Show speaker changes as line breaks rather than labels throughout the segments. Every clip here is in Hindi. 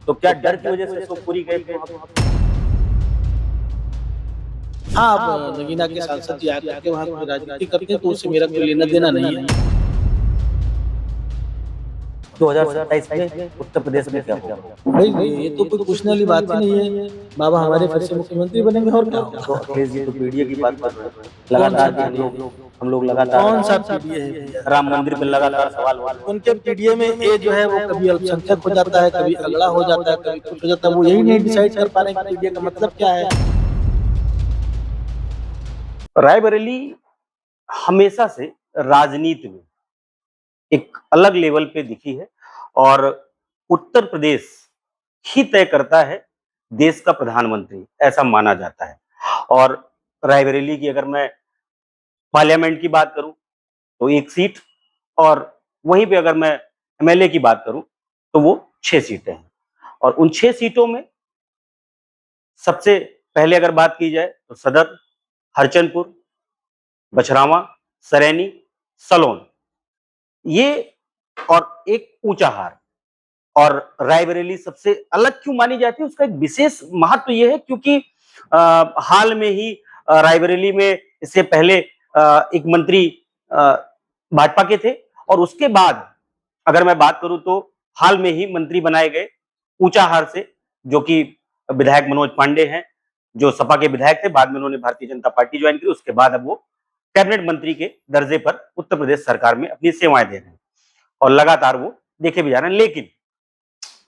तो क्या डर की वजह से शिवपुरी गए थे वहाँ पे?
हाँ, अब नगीना के सांसद जी आकर के वहाँ पे राजनीति करते हैं, तो उससे मेरा कोई लेना-देना नहीं है।
2027 में उत्तर प्रदेश में क्या होगा?
भाई ये तो कोई पूछने वाली बात ही नहीं है। बाबा हमारे फिर से मुख्यमंत्री बनेंगे और क्या
तो
होगा?
अखिलेश जी तो पीडीए की बात कर रहे हैं।
कौन सा
लगातार भी
पीडीए?
हम लोग लगातार
कौन-सा पीडीए है भैया?
राम मंदिर पे लगातार सवाल हो रहे हैं।
उनके पीडीए में ये जो है वो कभी अल्पसंख्यक हो जाता है, कभी अगड़ा हो जाता है, कभी कुछ हो जाता है। वो यही नहीं डिसाइड कर पा रहे हैं कि पीडीए का मतलब क्या है?
रायबरेली हमेशा से राजनीति में एक अलग लेवल पे दिखी है और उत्तर प्रदेश ही तय करता है देश का प्रधानमंत्री, ऐसा माना जाता है। और रायबरेली की अगर मैं पार्लियामेंट की बात करूं तो 1 सीट और वहीं पे अगर मैं एमएलए की बात करूं तो वो 6 सीटें हैं। और उन 6 सीटों में सबसे पहले अगर बात की जाए तो सदर, हरचंदपुर, बछरावा, सरेनी, सलोन ये और एक ऊंचाहार। और रायबरेली सबसे अलग क्यों मानी जाती है, उसका एक विशेष महत्व ये है क्योंकि हाल में ही रायबरेली में इससे पहले एक मंत्री अ, भाजपा के थे और उसके बाद अगर मैं बात करूं तो हाल में ही मंत्री बनाए गए ऊंचाहार से, जो कि विधायक मनोज पांडे हैं, जो सपा के विधायक थे, बाद में उन्होंने भारतीय जनता पार्टी ज्वाइन की, उसके बाद अब वो कैबिनेट मंत्री के दर्जे पर उत्तर प्रदेश सरकार में अपनी सेवाएं दे रहे हैं और लगातार वो देखे भी जा रहे हैं। लेकिन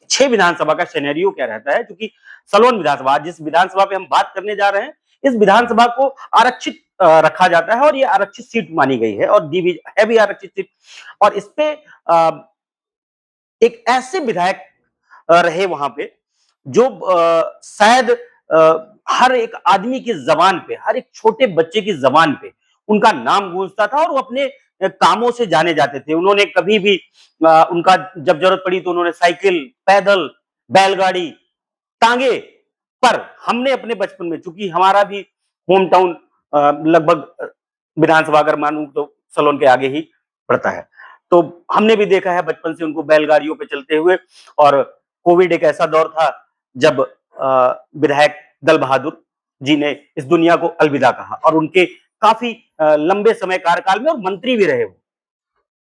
6 विधानसभा का सिनेरियो क्या रहता है, क्योंकि सलोन विधानसभा जिस विधानसभा पे हम बात करने जा रहे हैं, इस विधानसभा को आरक्षित रखा जाता है और ये आरक्षित सीट मानी गई है और दी भी है भी आरक्षित सीट। और इसपे एक ऐसे विधायक रहे वहां पे जो शायद हर एक आदमी की जबान पे, हर एक छोटे बच्चे की जबान पे उनका नाम गूंजता था और वो अपने कामों से जाने जाते थे। उन्होंने कभी भी उनका जब जरूरत पड़ी तो उन्होंने साइकिल, पैदल, बैलगाड़ी, टांगे पर हमने अपने बचपन में, चूंकि हमारा भी होम टाउन लगभग विधानसभा अगर मानूं तो सलोन के आगे ही पड़ता है, तो हमने भी देखा है बचपन से उनको बैलगाड़ियों पे चलते हुए। और कोविड एक ऐसा दौर था जब विधायक दल बहादुर जी ने इस दुनिया को अलविदा कहा और उनके काफी लंबे समय कार्यकाल में और मंत्री भी रहे वो,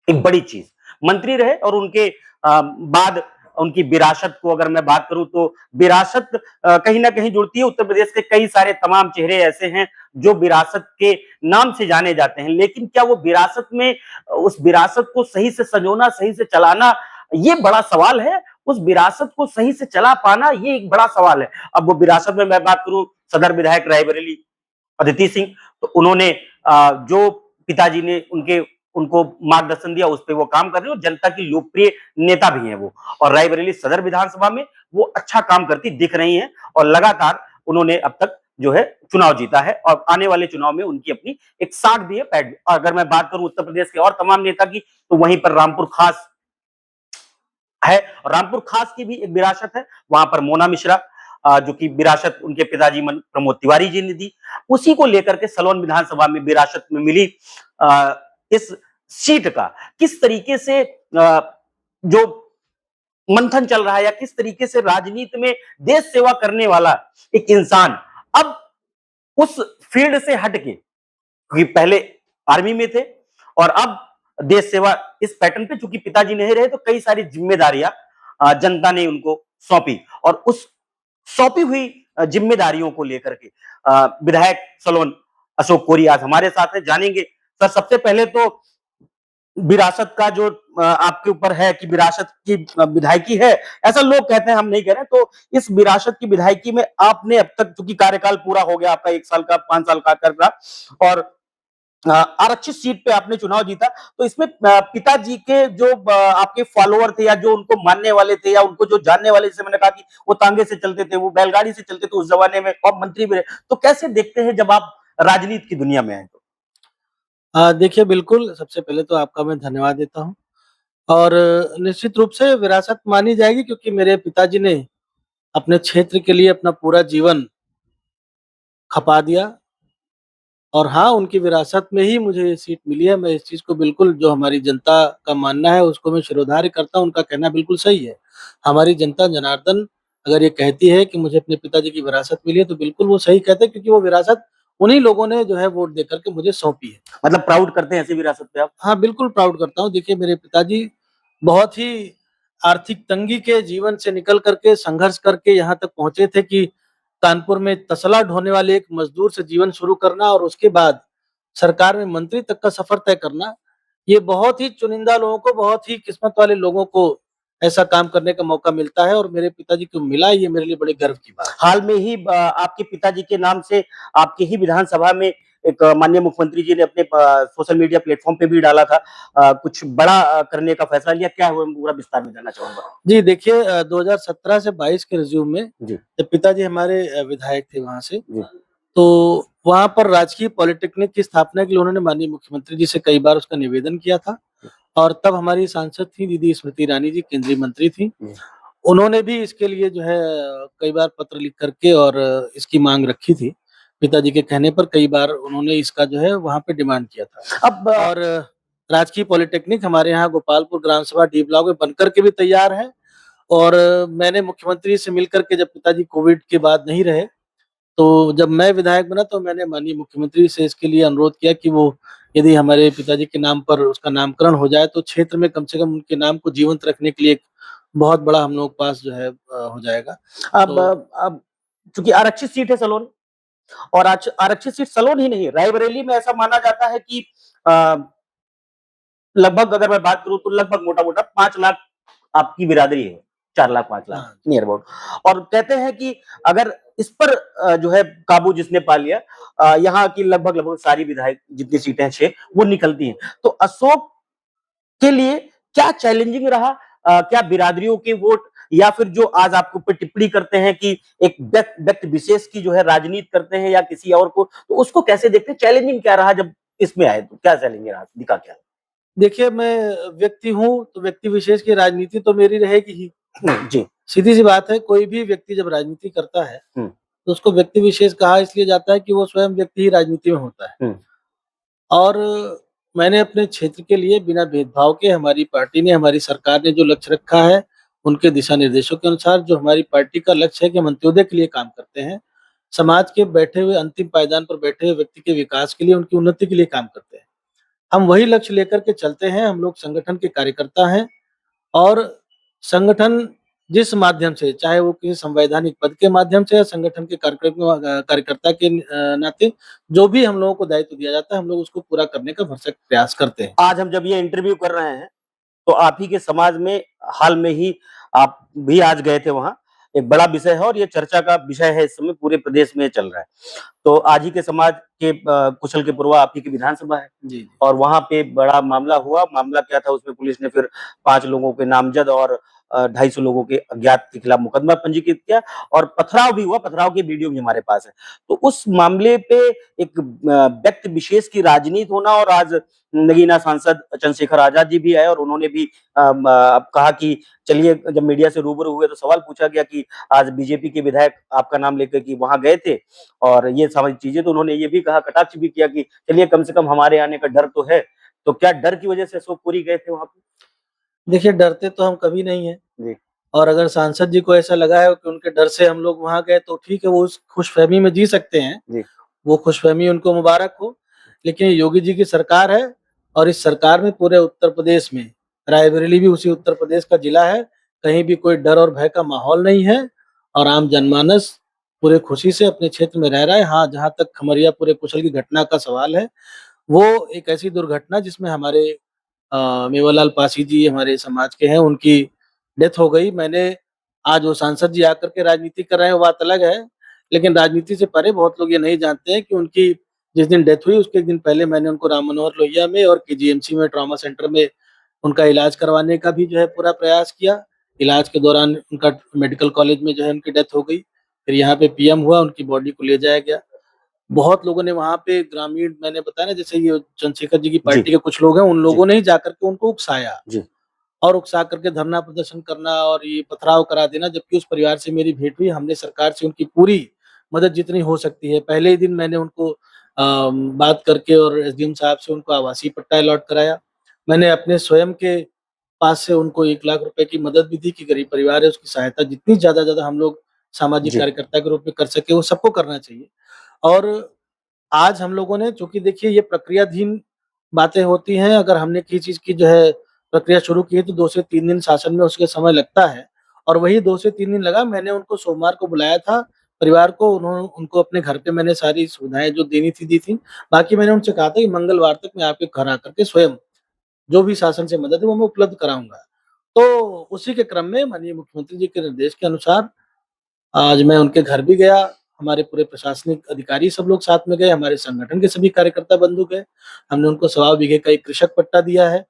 एक बड़ी चीज मंत्री रहे और उनके बाद उनकी विरासत को अगर मैं बात करूं तो विरासत कहीं ना कहीं जुड़ती है। उत्तर प्रदेश के कई सारे तमाम चेहरे ऐसे हैं जो विरासत के नाम से जाने जाते हैं, लेकिन क्या वो विरासत में उस विरासत को सही से संजोना, सही से चलाना, ये बड़ा सवाल है। उस विरासत को सही से चला पाना ये एक बड़ा सवाल है। अब वो विरासत में मैं बात करूं, सदर विधायक रायबरेली अदिति सिंह, तो उन्होंने जो पिताजी ने उनके उनको मार्गदर्शन दिया उस पे वो काम कर रहे हैं और जनता की लोकप्रिय नेता भी हैं वो। और रायबरेली सदर विधानसभा में वो अच्छा काम करती दिख रही हैं और लगातार उन्होंने अब तक जो है चुनाव जीता है और आने वाले चुनाव में उनकी अपनी एक साख भी है पैठ भी। अगर मैं बात करूं उत्तर प्रदेश के और तमाम नेता की तो वहीं पर रामपुर खास है और रामपुर खास की भी एक विरासत है। वहां पर मोना मिश्रा जो कि विरासत उनके पिताजी प्रमोद तिवारी जी ने दी, उसी को लेकर के सलोन विधानसभा में विरासत में मिली इस सीट का किस तरीके से जो मंथन चल रहा है या किस तरीके से राजनीति में देश सेवा करने वाला एक इंसान अब उस फील्ड से हटके, क्योंकि पहले आर्मी में थे और अब देश सेवा इस पैटर्न पे, चूंकि पिताजी नहीं रहे तो कई सारी जिम्मेदारियां जनता ने उनको सौंपी और उस सौंपी हुई जिम्मेदारियों को लेकर के विधायक सलोन अशोक कोरी आज हमारे साथ हैं। जानेंगे सर, सबसे पहले तो विरासत का जो आपके ऊपर है कि विरासत की विधायकी है, ऐसा लोग कहते हैं, हम नहीं कह रहे। तो इस विरासत की विधायकी में आपने अब तक, चूंकि कार्यकाल पूरा हो गया आपका 1 साल का, 5 साल का कर रहा और आरक्षित सीट पे आपने चुनाव जीता, तो इसमें पिताजी के जो आपके फॉलोअर थे या जो उनको मानने वाले थे या उनको जो जानने वाले, जैसे मैंने कहा कि वो तांगे से चलते थे, वो बैलगाड़ी से चलते थे उस जमाने में और मंत्री भी रहे, तो कैसे देखते हैं जब आप राजनीति की दुनिया में आए तो?
देखिए बिल्कुल, सबसे पहले तो आपका मैं धन्यवाद देता हूँ और निश्चित रूप से विरासत मानी जाएगी क्योंकि मेरे पिताजी ने अपने क्षेत्र के लिए अपना पूरा जीवन खपा दिया और हाँ, उनकी विरासत में ही मुझे ये सीट मिली है। मैं इस चीज़ को बिल्कुल, जो हमारी जनता का मानना है उसको मैं शिरोधार्य करता हूँ, उनका कहना बिल्कुल सही है। हमारी जनता जनार्दन अगर ये कहती है कि मुझे अपने पिताजी की विरासत मिली है, तो बिल्कुल वो सही कहते हैं क्योंकि वो विरासत उन्हीं लोगों ने जो है वोट देकर के मुझे सौंपी है।
मतलब प्राउड करते हैं ऐसी विरासत पे आप?
हाँ, बिल्कुल प्राउड करता हूँ। देखिए मेरे पिताजी बहुत ही आर्थिक तंगी के जीवन से निकल कर के संघर्ष करके यहाँ तक पहुँचे थे कि कानपुर में तसला ढोने वाले एक मज़दूर से जीवन शुरू करना और उसके बाद सरकार में मंत्री तक का सफ़र तय करना, ये बहुत ही चुनिंदा लोगों को, बहुत ही किस्मत वाले लोगों को ऐसा काम करने का मौका मिलता है और मेरे पिताजी को मिला, ये मेरे लिए बड़े गर्व की बात है।
हाल में ही आपके पिताजी के नाम से आपके ही विधानसभा में एक माननीय मुख्यमंत्री जी ने अपने सोशल मीडिया प्लेटफ़ॉर्म पे भी डाला था। कुछ बड़ा करने का फैसला लिया, क्या हुआ? पूरा विस्तार में जानना चाहूँगा।
जी, देखिए 2017 से 22 के रिज़्यूम में
जी,
जब पिताजी हमारे विधायक थे वहाँ से,
जी,
तो वहाँ पर राजकीय पॉलिटेक्निक की स्थापना के लिए उन्होंने माननीय मुख्यमंत्री जी से कई बार उसका निवेदन किया था और तब हमारी सांसद थी दीदी स्मृति ईरानी जी, केंद्रीय मंत्री थीं।
जी।
उन्होंने भी इसके लिए जो है कई बार पत्र लिख कर के और इसकी माँग रखी थी। पिताजी के कहने पर कई बार उन्होंने इसका जो है वहाँ पे डिमांड किया था।
अब
और राजकीय पॉलिटेक्निक हमारे यहाँ गोपालपुर ग्राम सभा डी ब्लॉक में बनकर के भी तैयार है और मैंने मुख्यमंत्री से मिलकर के जब पिताजी कोविड के बाद नहीं रहे, तो जब मैं विधायक बना तो मैंने माननीय मुख्यमंत्री से इसके लिए अनुरोध किया कि वो यदि हमारे पिताजी के नाम पर उसका नामकरण हो जाए तो क्षेत्र में कम से कम उनके नाम को जीवंत रखने के लिए एक बहुत बड़ा हम लोगों के पास जो है हो जाएगा।
अब
तो
अब चूँकि आरक्षित सीट है सलोन और आरक्षित सीट सलोन ही नहीं, रायबरेली में ऐसा माना जाता है कि अ, लगभग अगर मैं बात करूँ तो लगभग मोटा-मोटा 5 लाख आपकी बिरादरी है, 4 लाख 5 लाख
हाँ,
नियर अबाउट। और कहते हैं कि अगर इस पर जो है काबू जिसने पा लिया, यहाँ की लगभग-लगभग सारी विधायक जितनी सीटें हैं 6 वो निकलती हैं। तो अशोक के लिए क्या चैलेंजिंग रहा? क्या बिरादरियों के वोट या फिर जो आज आपके ऊपर टिप्पणी करते हैं कि एक व्यक्ति विशेष की जो है राजनीति करते हैं या किसी और को, तो उसको कैसे देखते हैं? चैलेंजिंग क्या रहा जब इसमें आए तो? क्या चैलेंजिंग रहा? दिखा क्या?
देखिए मैं व्यक्ति हूँ, तो व्यक्ति विशेष की राजनीति तो मेरी रहेगी ही।
जी।
सीधी-सी बात है, कोई भी व्यक्ति जब राजनीति करता है,
हुँ,
तो उसको व्यक्ति विशेष कहा इसलिए जाता है कि वो स्वयं व्यक्ति ही राजनीति में होता है।
हुँ।
और मैंने अपने क्षेत्र के लिए बिना भेदभाव के हमारी पार्टी ने, हमारी सरकार ने जो लक्ष्य रखा है, उनके दिशा निर्देशों के अनुसार जो हमारी पार्टी का लक्ष्य है कि हम अंत्योदय के लिए काम करते हैं। समाज के बैठे हुए अंतिम पायदान पर बैठे हुए व्यक्ति के विकास के लिए, उनकी उन्नति के लिए काम करते हैं। हम वही लक्ष्य लेकर के चलते हैं, हम लोग संगठन के कार्यकर्ता हैं और संगठन जिस माध्यम से, चाहे वो किसी संवैधानिक पद के माध्यम से या संगठन के कार्यकर्ता के नाते, जो भी हम लोगों को दायित्व दिया जाता है, हम लोग उसको पूरा करने का भरसक प्रयास करते हैं।
आज हम जब ये इंटरव्यू कर रहे हैं, तो आप ही के समाज में हाल में ही आप भी आज गए थे वहाँ। एक बड़ा विषय है और ये चर्चा का विषय है इस समय पूरे प्रदेश में चल रहा है। तो आज ही के समाज के कुशल के पूर्वा आप ही की विधानसभा है
जी, जी।
और वहाँ पे बड़ा मामला हुआ। मामला क्या था उसमें पुलिस ने फिर 5 लोगों के नामज़द और 250 लोगों के अज्ञात के खिलाफ मुकदमा पंजीकृत किया और पथराव भी हुआ, पथराव की वीडियो भी हमारे पास है। तो उस मामले पे एक व्यक्ति विशेष की राजनीति होना और आज नगीना सांसद चंद्रशेखर आज़ाद जी भी आए और उन्होंने भी कहा कि चलिए जब मीडिया से रूबरू हुए तो सवाल पूछा गया कि आज बीजेपी के विधायक आपका नाम लेकर कि वहाँ गए थे और ये सारी चीज़ें तो उन्होंने ये भी कहा, कटाक्ष भी किया कि चलिए कम से कम हमारे आने का डर तो है। तो क्या डर की वजह से अशोकपुरी गए थे वहाँ पे?
देखिए डरते तो हम कभी नहीं हैं
जी,
और अगर सांसद जी को ऐसा लगा है कि उनके डर से हम लोग वहाँ गए तो ठीक है, वो उस खुशफ़हमी में जी सकते हैं।
जी,
वो खुशफ़हमी उनको मुबारक हो। लेकिन योगी जी की सरकार है और इस सरकार में पूरे उत्तर प्रदेश में, रायबरेली भी उसी उत्तर प्रदेश का जिला है, कहीं भी कोई डर और भय का माहौल नहीं है और आम जनमानस पूरे खुशी से अपने क्षेत्र में रह रहा है। हाँ, जहाँ तक खमरिया पूरे कुशल की घटना का सवाल है, वो एक ऐसी दुर्घटना जिसमें हमारे मेवालाल पासी जी हमारे समाज के हैं, उनकी डेथ हो गई। मैंने आज वो सांसद जी आकर के राजनीति कर रहे हैं, वो बात अलग है। लेकिन राजनीति से परे बहुत लोग ये नहीं जानते हैं कि उनकी जिस दिन डेथ हुई उसके 1 दिन पहले मैंने उनको राम मनोहर लोहिया में और केजीएमसी में ट्रॉमा सेंटर में उनका इलाज करवाने का भी जो है पूरा प्रयास किया। इलाज के दौरान उनका मेडिकल कॉलेज में जो है उनकी डेथ हो गई। फिर यहाँ पे पीएम हुआ, उनकी बॉडी को ले जाया गया। बहुत लोगों ने वहाँ पे ग्रामीण मैंने बताया ना जैसे ये चंद्रशेखर जी की
जी,
पार्टी के कुछ लोग हैं, उन
जी,
लोगों ने ही जाकर के उनको उकसाया
जी,
और उकसा करके धरना प्रदर्शन करना और ये पथराव करा देना जबकि उस परिवार से मेरी भेंट हुई। हमने सरकार से उनकी पूरी मदद जितनी हो सकती है, पहले ही दिन मैंने उनको बात करके और एसडीएम साहब से उनको आवासीय पट्टा अलॉट कराया। मैंने अपने स्वयं के पास से उनको 1 लाख रुपए की मदद भी दी कि गरीब परिवार है, उसकी सहायता जितनी ज़्यादा हम लोग सामाजिक
जी,
कार्यकर्ता के रूप में कर सके, वो सबको करना चाहिए। और आज हम लोगों ने चूँकि देखिए ये प्रक्रियाधीन बातें होती हैं, अगर हमने किसी चीज़ की जो है प्रक्रिया शुरू की है तो 2 से 3 दिन शासन में उसके समय लगता है और वही 2 से 3 दिन लगा। मैंने उनको सोमवार को बुलाया था, परिवार को उनको अपने घर पे मैंने सारी सुविधाएँ जो देनी थी दी थी। बाकी मैंने उनसे कहा था कि मंगलवार तक मैं आपके घर आकर के स्वयं जो भी शासन से मदद है वो मैं उपलब्ध कराऊँगा। तो उसी के क्रम में माननीय मुख्यमंत्री जी के निर्देश के अनुसार आज मैं उनके घर भी गया, हमारे पूरे प्रशासनिक अधिकारी सब लोग साथ में गए, हमारे संगठन के सभी कार्यकर्ता बंधु गए। हमने उनको सवा बीघे का एक कृषक पट्टा दिया है,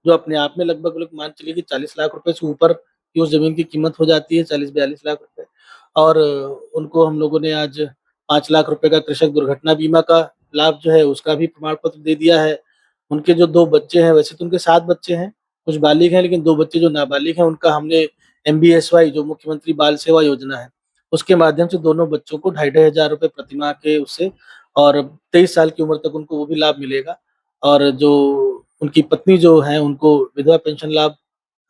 जो अपने आप में लगभग मान चलिए कि 40 लाख रुपए से ऊपर की उस ज़मीन की कीमत हो जाती है, 40-42 लाख रुपए। और उनको हम लोगों ने आज 5 लाख रुपए का कृषक दुर्घटना बीमा का लाभ जो है, उसका भी प्रमाण पत्र दे दिया है। उनके जो 2 बच्चे हैं, वैसे तो उनके 7 बच्चे हैं, कुछ बालिग हैं, लेकिन 2 बच्चे जो नाबालिग हैं, उनका हमने एमबीएसवाई जो मुख्यमंत्री बाल सेवा योजना है, उसके माध्यम से दोनों बच्चों को ढाई-ढाई हज़ार रुपए प्रतिमाह के उससे और 23 साल की उम्र तक उनको वो भी लाभ मिलेगा। और जो उनकी पत्नी जो हैं, उनको विधवा पेंशन लाभ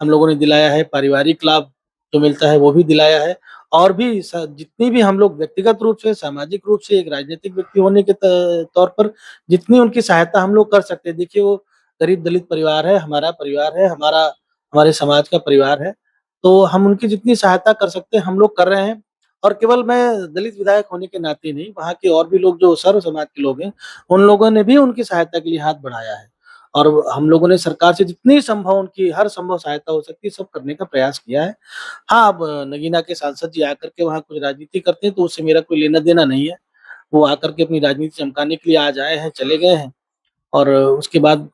हम लोगों ने दिलाया है, पारिवारिक लाभ जो मिलता है, वो भी दिलाया है। और भी जितनी भी हम लोग व्यक्तिगत रूप से, सामाजिक रूप से, एक राजनीतिक व्यक्ति होने के तौर पर जितनी उनकी सहायता हम लोग कर सकते हैं। देखिए, वो गरीब दलित परिवार है, हमारे समाज का परिवार है। तो हम उनकी जितनी सहायता कर सकते हैं, हम लोग कर रहे हैं। और केवल मैं दलित विधायक होने के नाते नहीं, वहाँ के और भी लोग जो सर्व समाज के लोग हैं, उन लोगों ने भी उनकी सहायता के लिए हाथ बढ़ाया है। और हम लोगों ने सरकार से जितनी संभव उनकी हर संभव सहायता हो सकती है, सब करने का प्रयास किया है। हाँ, अब नगीना के सांसद जी आकर के वहाँ कुछ राजनीति करते हैं, तो उससे मेरा कोई लेना-देना नहीं है। वो आकर के अपनी राजनीति चमकाने के लिए आज आए हैं, चले गए हैं और उसके बाद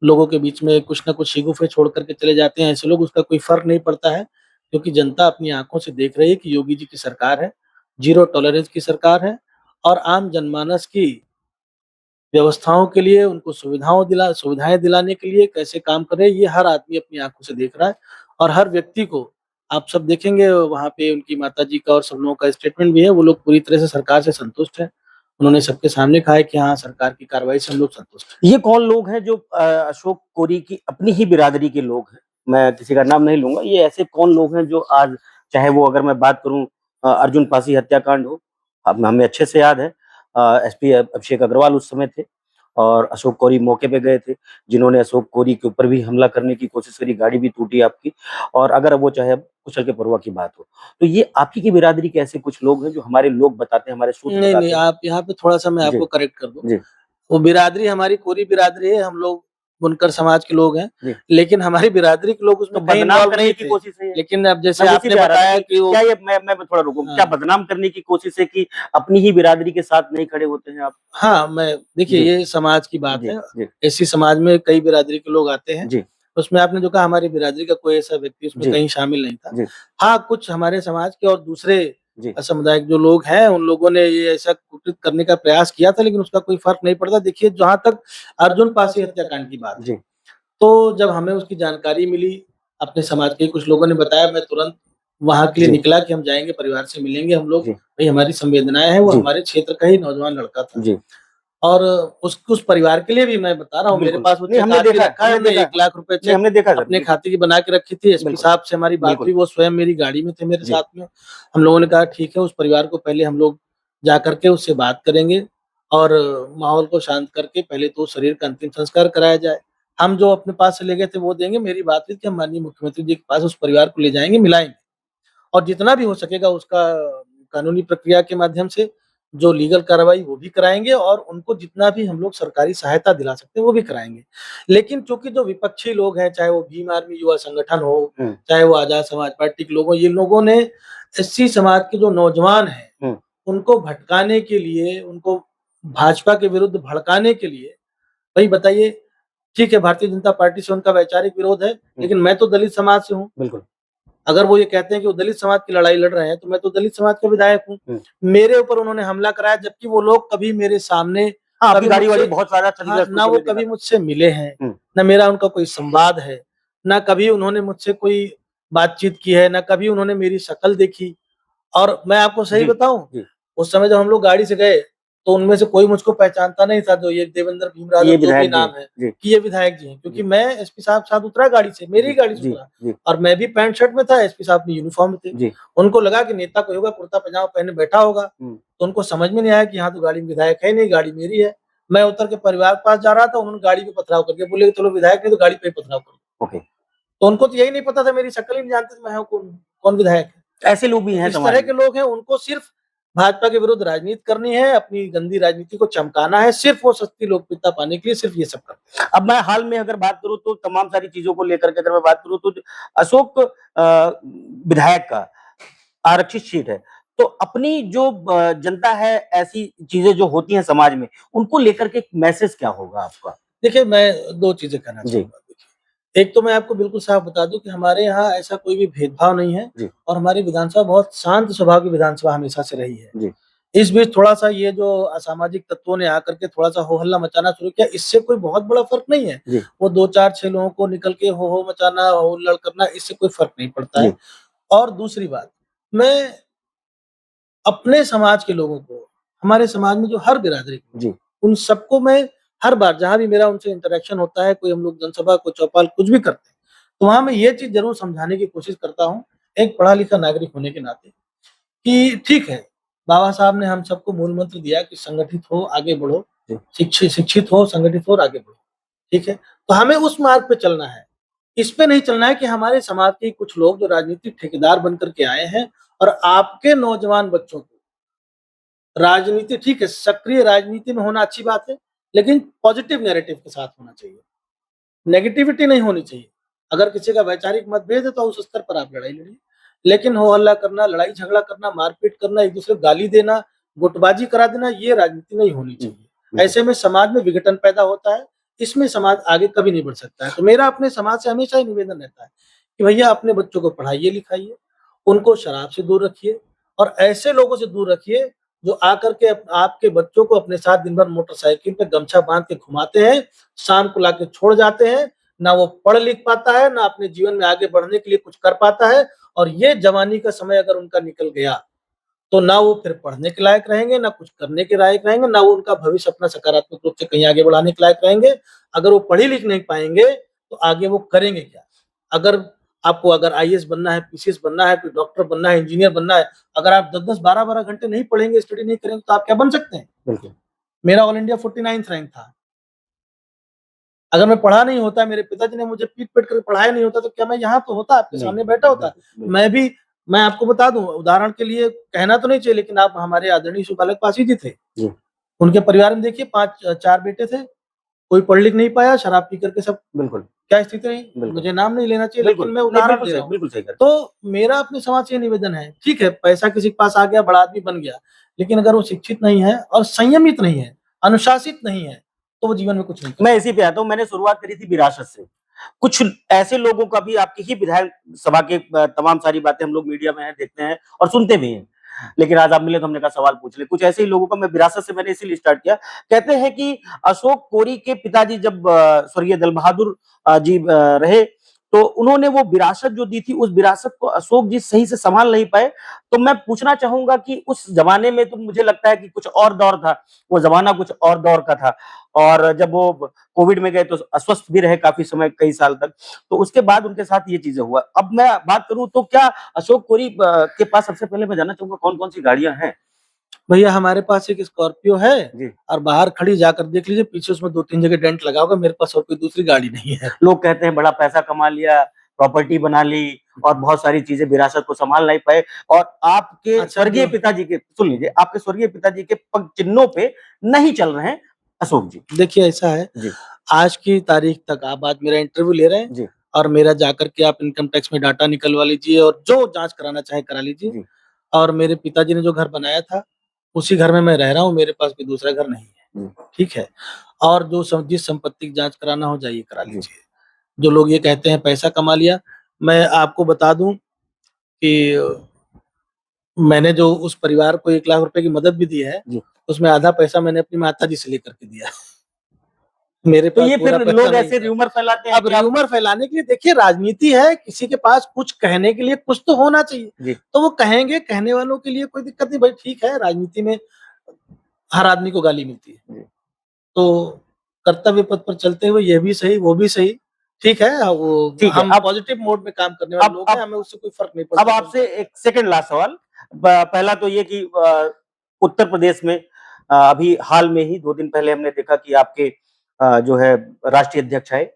लोगों के बीच में कुछ न कुछ शिगुफे छोड़ कर के चले जाते हैं ऐसे लोग, उसका कोई फ़र्क नहीं पड़ता है, क्योंकि जनता अपनी आँखों से देख रही है कि योगी जी की सरकार है, ज़ीरो टॉलरेंस की सरकार है और आम जनमानस की व्यवस्थाओं के लिए, उनको सुविधाएँ दिलाने के लिए कैसे काम कर रहे हैं, ये हर आदमी अपनी आँखों से देख रहा है। और हर व्यक्ति को आप सब देखेंगे वहाँ पे उनकी माताजी का और सब लोगों का स्टेटमेंट भी है, वो लोग पूरी तरह से सरकार से संतुष्ट हैं। उन्होंने सबके सामने कहा है कि हाँ, सरकार की कार्रवाई से हम लोग संतुष्ट हैं।
ये कौन लोग हैं जो अशोक कोरी की अपनी ही बिरादरी के लोग हैं? मैं किसी का नाम नहीं लूँगा। ये ऐसे कौन लोग हैं जो आज चाहे वो अगर मैं बात करूँ अर्जुन पासी हत्याकांड हो, अब हमें अच्छे से याद है एसपी अभिषेक अग्रवाल उस समय थे और अशोक कोरी मौके पे गए थे, जिन्होंने अशोक कोरी के ऊपर भी हमला करने की कोशिश करी, गाड़ी भी टूटी आपकी और अगर वो चाहे अब कुशल के परुआ की बात हो। तो ये आप ही की बिरादरी के ऐसे कुछ लोग हैं जो हमारे लोग बताते हैं, हमारे सूत्र
नहीं, नहीं,
बताते हैं।
आप यहाँ पे थोड़ा-सा मैं
जी,
आपको करेक्ट कर दूँ।
जी,
वो बिरादरी हमारी कोरी बिरादरी है, हम लोग बुनकर समाज के लोग हैं,
जी।
लेकिन हमारी बिरादरी के लोग
तो
उसमें कहीं
बदनाम
इन्वॉल्व
करने
नहीं
की
थे।
कोशिश है ये।
लेकिन अब
मैं
जैसे
उसी
आपने
पे आ रहा था
बताया
कि
कि वो
क्या ये मैं थोड़ा रुकूँ, क्या
हाँ,
बदनाम करने की कोशिश है कि अपनी ही बिरादरी के साथ नहीं खड़े होते हैं आप?
हाँ, मैं देखिए
जी,
ये समाज की बात
जी,
है।
जी,
ऐसी समाज में कई बिरादरी के लोग आते हैं।
जी,
उसमें आपने जो कहा हमारी बिरादरी का कोई ऐसा व्यक्ति उसमें
जी,
कहीं शामिल नहीं था।
जी,
हाँ, कुछ हमारे समाज के और दूसरे
जी,
सामुदायिक जो लोग हैं, उन लोगों ने ये ऐसा कुकृत करने का प्रयास किया था, लेकिन उसका कोई फ़र्क नहीं पड़ता। देखिए, जहाँ तक अर्जुन पासी हत्याकांड की बात है,
जी,
तो जब हमें उसकी जानकारी मिली, अपने समाज के कुछ लोगों ने बताया, मैं तुरंत वहाँ के लिए
जी,
निकला कि हम जाएँगे, परिवार से मिलेंगे हम लोग।
जी,
भई हमारी संवेदनाएँ हैं, वो
जी,
हमारे क्षेत्र का ही नौजवान लड़का था।
जी,
और उस परिवार के लिए भी मैं बता रहा हूँ, मेरे
बिल्कुल।
पास वो
नहीं
चेक
हमने
आज भी
देखा है
रखा है, हमने 1 लाख रुपए
नहीं
चेक
हमने देखा सर,
अपने
बिल्कुल,
खाते की बना के रखी थी। एसपी
बिल्कुल,
साहब से हमारी बात
बिल्कुल।
हुई, वो स्वयं मेरी गाड़ी में थे मेरे
जी,
साथ में। हम लोगों ने कहा ठीक है, उस परिवार को पहले हम लोग जाकर के उससे बात करेंगे और माहौल को शांत करके पहले तो शरीर का अंतिम संस्कार कराया जाए। हम जो अपने पास से ले गए थे वो देंगे। मेरी बात हुई कि हम माननीय मुख्यमंत्री जी के पास उस परिवार को ले जाएँगे, मिलाएँगे और जितना भी हो सकेगा उसका कानूनी प्रक्रिया के माध्यम से जो लीगल कार्रवाई वो भी कराएँगे और उनको जितना भी हम लोग सरकारी सहायता दिला सकते हैं, वो भी कराएँगे। लेकिन चूँकि जो विपक्षी लोग हैं, चाहे वो भीम आर्मी युवा संगठन हो,
हुँ,
चाहे वो आज़ाद समाज पार्टी के लोग हों, ये लोगों ने एससी समाज के जो नौजवान हैं,
हुँ,
उनको भटकाने के लिए, उनको भाजपा के विरुद्ध भड़काने के लिए भई बताइए, ठीक है, भारतीय जनता पार्टी से उनका वैचारिक विरोध है,
हुँ,
लेकिन मैं तो दलित समाज से हूँ।
बिल्कुल,
अगर वो ये कहते हैं कि वो दलित समाज की लड़ाई लड़ रहे हैं, तो मैं तो दलित समाज का विधायक हूँ।
हुँ।
मेरे ऊपर उन्होंने हमला कराया जबकि वो लोग कभी मेरे सामने
हाँ, आपकी
कभी
गाड़ी-वाड़ी
मुझसे
बहुत सारा
हाँ,
क्षतिग्रस्त
ना
होते
वो
हुए देखा
कभी
था।
मुझसे मिले हैं,
हुँ,
ना मेरा उनका कोई संवाद है, ना कभी उन्होंने मुझसे कोई बातचीत की है, ना कभी उन्होंने मेरी शक्ल देखी। और मैं आपको सही
जी,
बताऊँ,
जी,
उस समय जब हम लोग गाड़ी से गए, तो उनमें से कोई मुझको पहचानता नहीं था, जो ये देवेंद्र भीमराव
ये
जो भी
विधायक जी
नाम
हैं।
है,
जी,
कि ये विधायक जी हैं। क्योंकि
जी,
मैं एसपी साहब के साथ उतरा गाड़ी से, मेरी
जी,
ही गाड़ी से
जी,
उतरा
जी,
और मैं भी पैंट शर्ट में था, एसपी साहब अपनी यूनिफ़ॉर्म में थे।
जी।
उनको लगा कि नेता कोई होगा, कुर्ता पजामा पहने बैठा होगा,
हुँ,
तो उनको समझ में नहीं आया कि यहाँ तो गाड़ी में विधायक है ही नहीं, गाड़ी मेरी है। मैं उतर के परिवार के पास जा रहा था, उन्होंने गाड़ी पे पथराव कर दिया, बोले चलो विधायक नहीं तो गाड़ी पे ही पथराव करो।
ओके।
तो उनको तो यही नहीं पता था, मेरी शक्ल ही नहीं जानते थे मैं हूँ कौन, कौन विधायक है।
ऐसे लोग भी
तो
हैं
इस
समाज
तरह
में।
के लोग हैं, उनको सिर्फ भाजपा के विरुद्ध राजनीति करनी है, अपनी गंदी राजनीति को चमकाना है, सिर्फ वो सस्ती लोकप्रियता पाने के लिए सिर्फ ये सब करते हैं।
अब मैं हाल में अगर बात करूँ तो तमाम सारी चीज़ों को लेकर के अगर मैं बात करूँ तो अशोक विधायक का आरक्षित सीट है। तो अपनी जो जनता है ऐसी चीज़ें जो होती हैं समाज में, उनको लेकर के मैसेज क्या होगा आपका?
देखिए, मैं 2 चीज़ें कहना
जी,
चाहूँगा देखिए। एक तो मैं आपको बिल्कुल साफ बता दूँ कि हमारे यहाँ ऐसा कोई भी भेदभाव नहीं है
जी,
और हमारी विधानसभा बहुत शांत स्वभाव की विधानसभा हमेशा से रही है।
जी,
इस बीच थोड़ा-सा ये जो असामाजिक तत्वों ने आकर के थोड़ा-सा हो-हल्ला मचाना शुरू किया, इससे कोई बहुत बड़ा फ़र्क नहीं है।
जी,
वो 2, 4, 6 लोगों को निकल के हो मचाना, हो-हुल्लड़ करना, इससे कोई फ़र्क नहीं पड़ता
जी,
है। और दूसरी बात, मैं अपने समाज के लोगों को, हमारे समाज में जो हर बिरादरी के लोग
जी,
हैं, उन सबको मैं हर बार जहाँ भी मेरा उनसे इंटरैक्शन होता है, कोई हम लोग जनसभा, कोई चौपाल कुछ भी करते हैं, तो वहाँ मैं ये चीज़ ज़रूर समझाने की कोशिश करता हूँ, एक पढ़ा-लिखा नागरिक होने के नाते, कि ठीक है, बाबा साहब ने हम सबको मूल मंत्र दिया कि संगठित हो, आगे बढ़ो,
जी,
शिक्षित हो, संगठित हो और आगे बढ़ो, ठीक है? तो हमें उस मार्ग पे चलना है। इस पे नहीं चलना है कि हमारे समाज के कुछ लोग जो राजनीतिक ठेकेदार बन कर के आए हैं और आपके नौजवान बच्चों को राजनीति ठीक है, सक्रिय राजनीति में होना अच्छी बात है, लेकिन पॉजिटिव नैरेटिव के साथ होना चाहिए। नेगेटिविटी नहीं होनी चाहिए। अगर किसी का वैचारिक मतभेद है तो उस स्तर पर आप लड़ाई लड़िए। लेकिन हो-हल्ला करना, लड़ाई-झगड़ा करना, मारपीट करना, एक-दूसरे को गाली देना, गुटबाजी करा देना, ये राजनीति नहीं होनी
हुँ,
चाहिए।
बिल्कुल।
ऐसे में समाज में विघटन पैदा होता है, इसमें समाज आगे कभी नहीं बढ़ सकता है। तो मेरा अपने समाज से हमेशा ही निवेदन रहता है कि भैया अपने बच्चों को पढ़ाइए-लिखाइए, उनको शराब से दूर रखिए और ऐसे लोगों से दूर रखिए जो आकर के आपके बच्चों को अपने साथ दिन भर मोटरसाइकिल पे गमछा बाँध के घुमाते हैं, शाम को लाके छोड़ जाते हैं, ना वो पढ़ लिख पाता है, ना अपने जीवन में आगे बढ़ने के लिए कुछ कर पाता है और ये जवानी का समय अगर उनका निकल गया, तो ना वो फिर पढ़ने के लायक रहेंगे, ना कुछ करने के लायक रहेंगे, ना वो उनका भविष्य अपना सकारात्मक रूप से कहीं आगे बढ़ाने के लायक रहेंगे। अगर वो पढ़ ही लिख नहीं पाएँगे, तो आगे वो करेंगे क्या? अगर अगर आईएएस बनना है, पीसीएस बनना है, कोई डॉक्टर बनना है, इंजीनियर बनना है, अगर आप 10-10, 12-12 घंटे नहीं पढ़ेंगे, स्टडी नहीं करेंगे, तो आप क्या बन सकते हैं?
बिल्कुल।
मेरा ऑल इंडिया 49th रैंक था। अगर मैं पढ़ा नहीं होता, मेरे पिताजी ने मुझे पीट-पीट कर पढ़ाया नहीं होता, तो क्या मैं यहाँ पे होता, आपके
नहीं,
सामने बैठा होता?
बिल्कुल, बिल्कुल।
मैं आपको बता दूँ, उदाहरण के लिए कहना तो नहीं चाहिए, लेकिन आप हमारे आदरणीय सुबालक पासी जी थे।
जी,
उनके परिवार में देखिए 4 बेटे थे, कोई पढ़ लिख नहीं पाया, शराब पी कर के सब
बिल्कुल,
क्या स्थिति रही?
बिल्कुल,
मुझे नाम नहीं लेना चाहिए, लेकिन
बिल्कुल।
मैं
नहीं,
उदाहरण दे रहा हूँ।
बिल्कुल सही कहा।
तो मेरा अपने समाज से ये निवेदन है, ठीक है, पैसा किसी के पास आ गया, बड़ा आदमी बन गया, लेकिन अगर वो शिक्षित नहीं है और संयमित नहीं है, अनुशासित नहीं है, तो वो जीवन में कुछ नहीं कर
मैं
सकता।
इसी पे आता हूँ, मैंने शुरुआत करी थी विरासत से। कुछ ऐसे लोगों का भी आपकी ही विधायक सभा के तमाम सारी बातें हम लोग मीडिया में हैं, देखते हैं और सुनते भी हैं। लेकिन आज आप मिले तो हमने कहा सवाल पूछ लें। कुछ ऐसे ही लोगों का मैं विरासत से मैंने इसीलिए स्टार्ट किया। कहते हैं कि अशोक कोरी के पिताजी जब स्वर्गीय दल बहादुर जी रहे, तो उन्होंने वो विरासत जो दी थी, उस विरासत को अशोक जी सही से सँभाल नहीं पाए। तो मैं पूछना चाहूँगा कि उस ज़माने में तो मुझे लगता है कि कुछ और दौर था, वो ज़माना कुछ और दौर का था और जब वो कोविड में गए तो अस्वस्थ भी रहे काफ़ी समय, कई साल तक। तो उसके बाद उनके साथ ये चीज़ें हुआ। अब मैं बात करूँ तो क्या अशोक कोरी के पास सबसे पहले मैं जानना चाहूँगा कौन-कौन सी गाड़ियाँ हैं?
भैया हमारे पास एक स्कॉर्पियो है
जी।
और बाहर खड़ी जाकर देख लीजिए, पीछे उसमें 2-3 जगह डेंट लगा होगा, मेरे पास और कोई दूसरी गाड़ी नहीं है।
लोग कहते हैं बड़ा पैसा कमा लिया, प्रॉपर्टी बना ली और बहुत सारी चीज़ें विरासत को सँभाल नहीं पाए और आपके
अच्छा
स्वर्गीय
जो
पिताजी के सुन लीजिए, आपके स्वर्गीय पिताजी के पग चिन्हों पे नहीं चल रहे हैं अशोक जी।
देखिए ऐसा है,
जी,
आज की तारीख तक आप आज मेरा इंटरव्यू ले रहे हैं
जी,
और मेरा जाकर के आप इनकम टैक्स में डाटा निकलवा लीजिए और जो जाँच कराना चाहें करा लीजिए।
जी,
और मेरे पिताजी ने जो घर बनाया था, उसी घर में मैं रह रहा हूँ, मेरे पास कोई दूसरा घर नहीं है,
जी,
ठीक है? और जो जिस संपत्ति की जाँच कराना हो जाइए करा
जी,
लीजिए। जो लोग ये कहते हैं पैसा कमा लिया, मैं आपको बता दूँ कि मैंने जो उस परिवार को 1 लाख रुपए की मदद भी दी है,
जी।
उसमें आधा पैसा मैंने अपनी माताजी से लेकर के दिया है। मेरे
तो
पास
ये
पूरा
फिर
पैसा
लोग
नहीं
ऐसे
था।
र्यूमर फैलाते हैं
अब
कि आप
र्यूमर फैलाने के लिए देखिए राजनीति है, किसी के पास कुछ कहने के लिए कुछ तो होना चाहिए।
जी,
तो वो कहेंगे, कहने वालों के लिए कोई दिक्कत नहीं, भाई ठीक है, राजनीति में हर आदमी को गाली मिलती है।
जी।
तो कर्तव्य पथ पर चलते हुए ये भी सही, वो भी सही, ठीक है वो
ठीक है,
हम पॉजिटिव मोड में काम करने वाले
अब
लोग हैं,
अब
हमें उससे कोई फ़र्क नहीं
अब
पड़ता कौन
आपसे
क्या बोले।
एक सेकंड लास्ट सवाल। पहला तो ये कि उत्तर प्रदेश में अभी हाल में ही 2 दिन पहले हमने देखा कि आपके जो है राष्ट्रीय अध्यक्ष आए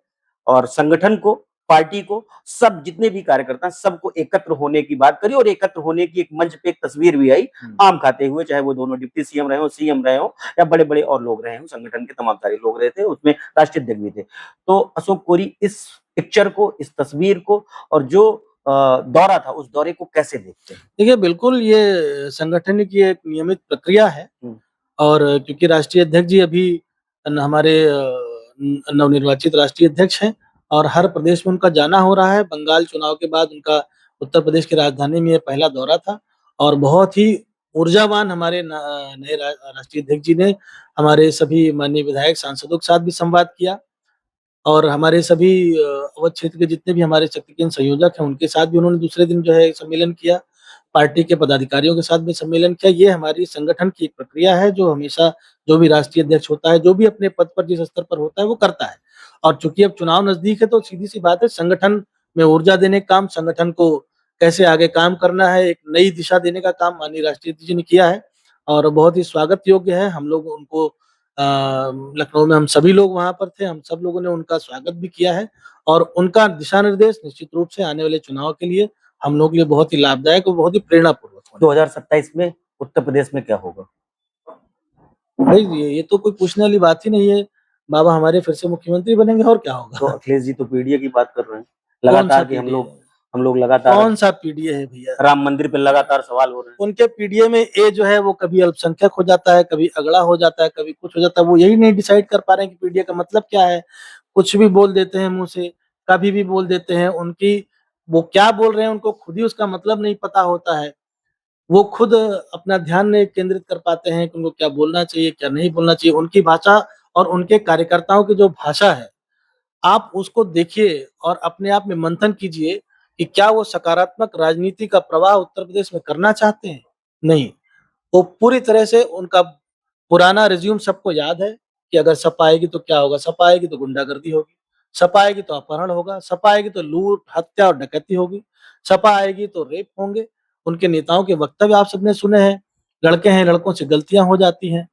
और संगठन को, पार्टी को, सब जितने भी कार्यकर्ता हैं, सबको एकत्र होने की बात करी और एकत्र होने की एक मंच पे एक तस्वीर भी आई, आम खाते हुए, चाहे वो दोनों डिप्टी सीएम रहे हों, सीएम रहे हों या बड़े-बड़े और लोग रहे हों, संगठन के तमाम सारे लोग रहे थे, उसमें राष्ट्रीय अध्यक्ष भी थे। तो अशोक कोरी इस पिक्चर को, इस तस्वीर को और जो दौरा था, उस दौरे को कैसे देखते हैं?
देखिए, बिल्कुल ये संगठन की एक नियमित प्रक्रिया है
हुँ,
और क्योंकि राष्ट्रीय अध्यक्ष जी अभी हमारे नवनिर्वाचित राष्ट्रीय अध्यक्ष हैं और हर प्रदेश में उनका जाना हो रहा है। बंगाल चुनाव के बाद उनका उत्तर प्रदेश की राजधानी में ये पहला दौरा था और बहुत ही ऊर्जावान हमारे नए राष्ट्रीय अध्यक्ष जी ने हमारे सभी माननीय विधायक, सांसदों के साथ भी संवाद किया और हमारे सभी अवध क्षेत्र के जितने भी हमारे शक्ति केंद्र संयोजक हैं, उनके साथ भी उन्होंने दूसरे दिन जो है सम्मेलन किया। पार्टी के पदाधिकारियों के साथ भी सम्मेलन किया। ये हमारी संगठन की एक प्रक्रिया है जो हमेशा जो भी राष्ट्रीय अध्यक्ष होता है, जो भी अपने पद पर जिस स्तर पर होता है, वो करता है। और चूँकि अब चुनाव नज़दीक है तो सीधी-सी बात है संगठन में ऊर्जा देने का काम, संगठन को कैसे आगे काम करना है, एक नई दिशा देने का काम माननीय राष्ट्रीय अध्यक्ष जी ने किया है और बहुत ही स्वागत योग्य है। हम लोग उनको लखनऊ में हम सभी लोग वहाँ पर थे, हम सब लोगों ने उनका स्वागत भी किया है और उनका दिशा-निर्देश निश्चित रूप से आने वाले चुनाव के लिए हम लोग के लिए बहुत ही लाभदायक और बहुत ही प्रेरणापूर्वक होने वाला
2027 में उत्तर प्रदेश में क्या होगा?
है। भाई ये तो कोई पूछने वाली बात ही नहीं है। बाबा हमारे फिर से मुख्यमंत्री बनेंगे और क्या
तो
होगा?
अखिलेश जी तो पीडीए की बात कर रहे हैं।
कौन-सा
लगातार कि
पीडीए है?
हम लोग लगातार अब
कौन-सा पीडीए है भैया?
राम मंदिर पे लगातार सवाल हो रहे हैं।
उनके पीडीए में ए जो है वो कभी अल्पसंख्यक हो जाता है, कभी अगड़ा हो जाता है, कभी कुछ हो जाता है। वो यही नहीं डिसाइड कर पा रहे हैं कि पीडीए का मतलब क्या है? कुछ भी बोल देते हैं मुँह से, कभी भी बोल देते हैं। उनकी वो क्या बोल रहे हैं उनको खुद ही उसका मतलब नहीं पता होता है। वो खुद अपना ध्यान नहीं केंद्रित कर पाते हैं कि उनको क्या बोलना चाहिए, क्या नहीं बोलना चाहिए। उनकी भाषा और उनके कार्यकर्ताओं की जो भाषा है, आप उसको देखिए और अपने आप में मंथन कीजिए कि क्या वो सकारात्मक राजनीति का प्रवाह उत्तर प्रदेश में करना चाहते हैं? नहीं। वो पूरी तरह से उनका पुराना रिज़्यूम सबको याद है कि अगर सपा आएगी तो क्या होगा? सपा आएगी तो गुंडागर्दी होगी, सपा आएगी तो अपहरण होगा, सपा आएगी तो लूट, हत्या और डकैती होगी, सपा आएगी तो रेप होंगे। उनके नेताओं के वक्तव्य आप सबने सुने हैं, लड़के हैं, लड़कों से गलतियाँ हो जाती हैं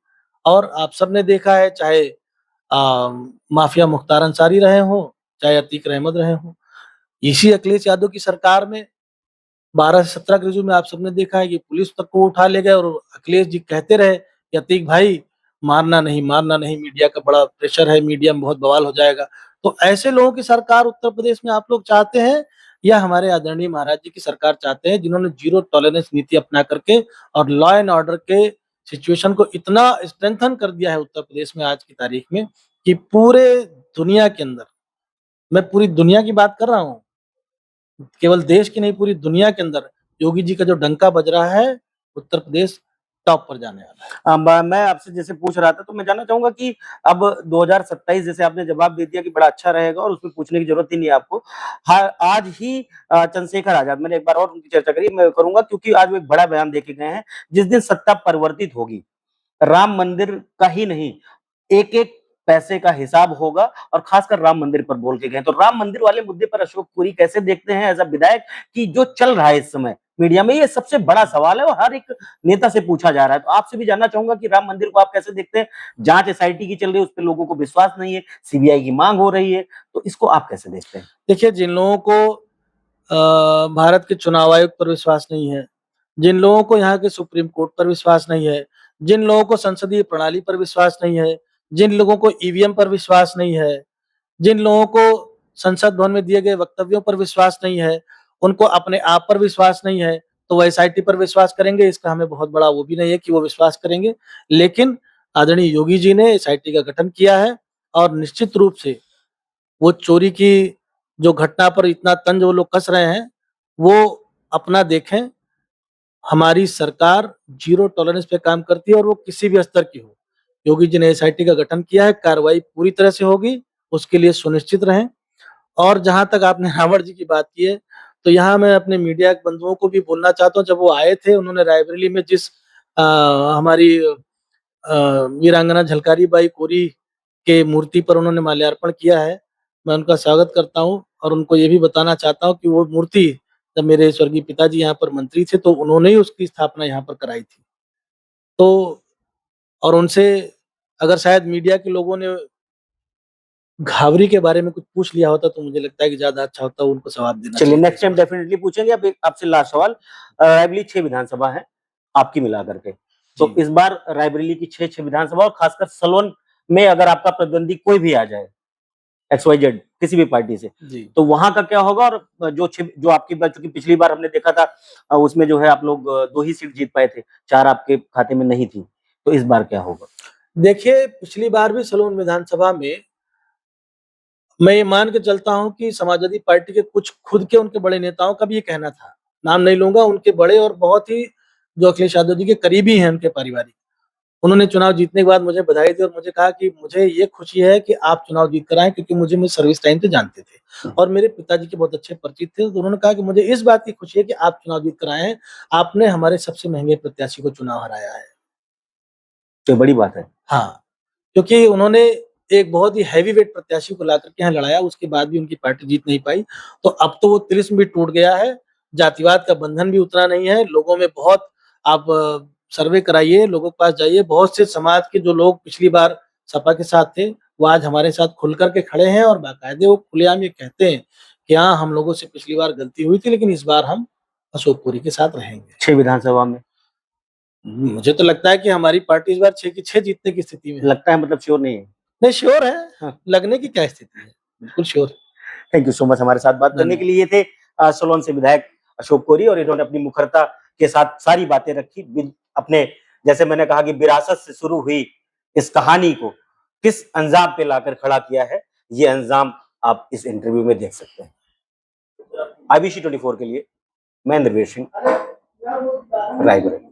और आप सबने देखा है चाहे माफिया मुख्तार अंसारी रहे हों, चाहे अतीक रहमत रहे हों। इसी अखिलेश यादव की सरकार में 12 से 17 के रिज़्यूम में आप सबने देखा है कि पुलिस तक को उठा ले गए और अखिलेश जी कहते रहे कि अतीक भाई मारना नहीं, मीडिया का बड़ा प्रेशर है, मीडिया में बहुत बवाल हो जाएगा। तो ऐसे लोगों की सरकार उत्तर प्रदेश में आप लोग चाहते हैं या हमारे आदरणीय महाराज जी की सरकार चाहते हैं जिन्होंने ज़ीरो टॉलरेंस नीति अपना करके और लॉ एंड ऑर्डर के सिचुएशन को इतना स्ट्रेंथन कर दिया है उत्तर प्रदेश में आज की तारीख में कि पूरे दुनिया के अंदर, मैं पूरी दुनिया की बात कर रहा हूँ, केवल देश की नहीं पूरी दुनिया के अंदर योगी जी का जो डंका बज रहा है, उत्तर प्रदेश टॉप पर जाने वाला है।
मैं आपसे जैसे पूछ रहा था तो मैं जानना चाहूँगा कि अब 2027 जैसे आपने जवाब दे दिया कि बड़ा अच्छा रहेगा और उसमें पूछने की ज़रूरत ही नहीं है आपको। आज ही चंद्रशेखर आज़ाद मैंने एक बार और उनकी चर्चा करी, मैं करूँगा क्योंकि आज वो एक बड़ा बयान देके गए हैं, जिस दिन सत्ता परिवर्तित होगी, राम मंदिर का ही नहीं, एक-एक पैसे का हिसाब होगा और खासकर राम मंदिर पर बोल के गए। तो राम मंदिर वाले मुद्दे पर अशोक पुरी कैसे देखते हैं एज़ अ विधायक कि जो चल रहा है इस समय मीडिया में, ये सबसे बड़ा सवाल है और हर एक नेता से पूछा जा रहा है। तो आपसे भी जानना चाहूँगा कि राम मंदिर को आप कैसे देखते हैं? जाँच एसआईटी की चल रही है, उस पे लोगों को विश्वास नहीं है, सीबीआई की माँग हो रही है, तो इसको आप कैसे देखते हैं?
देखिए जिन लोगों को भारत के चुनाव आयोग पर विश्वास नहीं है, जिन लोगों को यहाँ के सुप्रीम कोर्ट पर विश्वास नहीं है, जिन लोगों को संसदीय प्रणाली पर विश्वास नहीं है, जिन लोगों को ईवीएम पर विश्वास नहीं है, जिन लोगों को संसद भवन में दिए गए वक्तव्यों पर विश्वास नहीं है, उनको अपने आप पर विश्वास नहीं है, तो वो एसआईटी पर विश्वास करेंगे, इसका हमें बहुत बड़ा वो भी नहीं है कि वो विश्वास करेंगे। लेकिन आदरणीय योगी जी ने एसआईटी का गठन किया है और निश्चित रूप से वो चोरी की जो घटना पर इतना तंज वो लोग कस रहे हैं, वो अपना देखें। हमारी सरकार ज़ीरो टॉलरेंस पे काम करती है और वो किसी भी स्तर की हो। योगी जी ने एसआईटी का गठन किया है, कार्रवाई पूरी तरह से होगी, उसके लिए सुनिश्चित रहें। और जहाँ तक आपने रावण जी की बात की है, तो यहाँ मैं अपने मीडिया के बंधुओं को भी बोलना चाहता हूँ, जब वो आए थे, उन्होंने रायबरेली में जिस हमारी वीरांगना झलकारी बाई कोरी के मूर्ति पर उन्होंने माल्यार्पण किया है। मैं उनका स्वागत करता हूँ और उनको ये भी बताना चाहता हूँ कि वो मूर्ति जब मेरे स्वर्गीय पिताजी यहाँ पर मंत्री थे तो उन्होंने ही उसकी स्थापना यहाँ पर कराई थी। तो और उनसे अगर शायद मीडिया के लोगों ने घावरी के बारे में कुछ पूछ लिया होता तो मुझे लगता है कि ज़्यादा अच्छा होता, उनको जवाब देना
चलिए
चाहिए था
नेक्स्ट
इस
टाइम
बारे
डेफिनिटली पूछेंगे। अब एक आपसे लास्ट सवाल, रायबरेली 6 विधानसभा है, आपकी मिला करके। तो
जी,
इस बार रायबरेली की 6 विधानसभा और खासकर सलोन में अगर आपका प्रतिद्वंदी कोई भी आ जाए, XYZ किसी भी पार्टी से,
जी।
तो वहाँ का क्या होगा? और जो आपकी बार, चूँकि पिछली बार हमने देखा था उसमें जो है आप लोग 2 ही सीट जीत पाए थे, 4 आपके खाते में नहीं थी। तो इस बार क्या होगा?
देखिए, पिछली बार भी सलोन विधानसभा में मैं ये मान के चलता हूँ कि समाजवादी पार्टी के कुछ खुद के उनके बड़े नेताओं का भी ये कहना था, नाम नहीं लूँगा, उनके बड़े और बहुत ही जो अखिलेश यादव जी के करीबी हैं उनके पारिवारिक, उन्होंने चुनाव जीतने के बाद मुझे बधाई दी और मुझे कहा कि मुझे ये खुशी है कि आप चुनाव जीत कर आए क्योंकि मुझे सर्विस टाइम से जानते थे और मेरे पिताजी के बहुत अच्छे परिचित थे। तो उन्होंने कहा कि मुझे इस बात की खुशी है कि आप चुनाव जीत कर आए हैं, आपने हमारे सबसे महँगे प्रत्याशी को चुनाव हराया है।
तो ये बड़ी बात है।
हाँ, क्योंकि उन्होंने एक बहुत ही हेवीवेट प्रत्याशी को लाकर के यहाँ लड़ाया, उसके बाद भी उनकी पार्टी जीत नहीं पाई। तो अब तो वो तिलिस्म भी टूट गया है, जातिवाद का बंधन भी उतना नहीं है, लोगों में बहुत आप सर्वे कराइए, लोगों के पास जाइए, बहुत से समाज के जो लोग पिछली बार सपा के साथ थे, वो आज हमारे साथ खुल कर के खड़े हैं और बाकायदे वो खुलेआम ये कहते हैं कि हाँ, हम लोगों से पिछली बार गलती हुई थी, लेकिन इस बार हम अशोक पुरी के साथ रहेंगे।
6 विधानसभा में
मुझे तो लगता है कि हमारी पार्टी इस बार 6 की 6 जीतने की स्थिति में है।
लगता है, मतलब श्योर नहीं है?
नहीं, श्योर है,
हाँ।
लगने की क्या स्थिति है, बिल्कुल श्योर है।
थैंक यू सो मच हमारे साथ बात करने के
धन्यवाद।
लिए। ये थे सोलन से विधायक अशोक कोरी, और इन्होंने अपनी मुखरता के साथ सारी बातें रखी। अपने, जैसे मैंने कहा कि विरासत से शुरू हुई इस कहानी को किस अंजाम पे लाकर खड़ा किया है, ये अंजाम आप इस इंटरव्यू में देख सकते हैं। IBC 24 के लिए मैं इंद्रवीर सिंह, रायबरेली।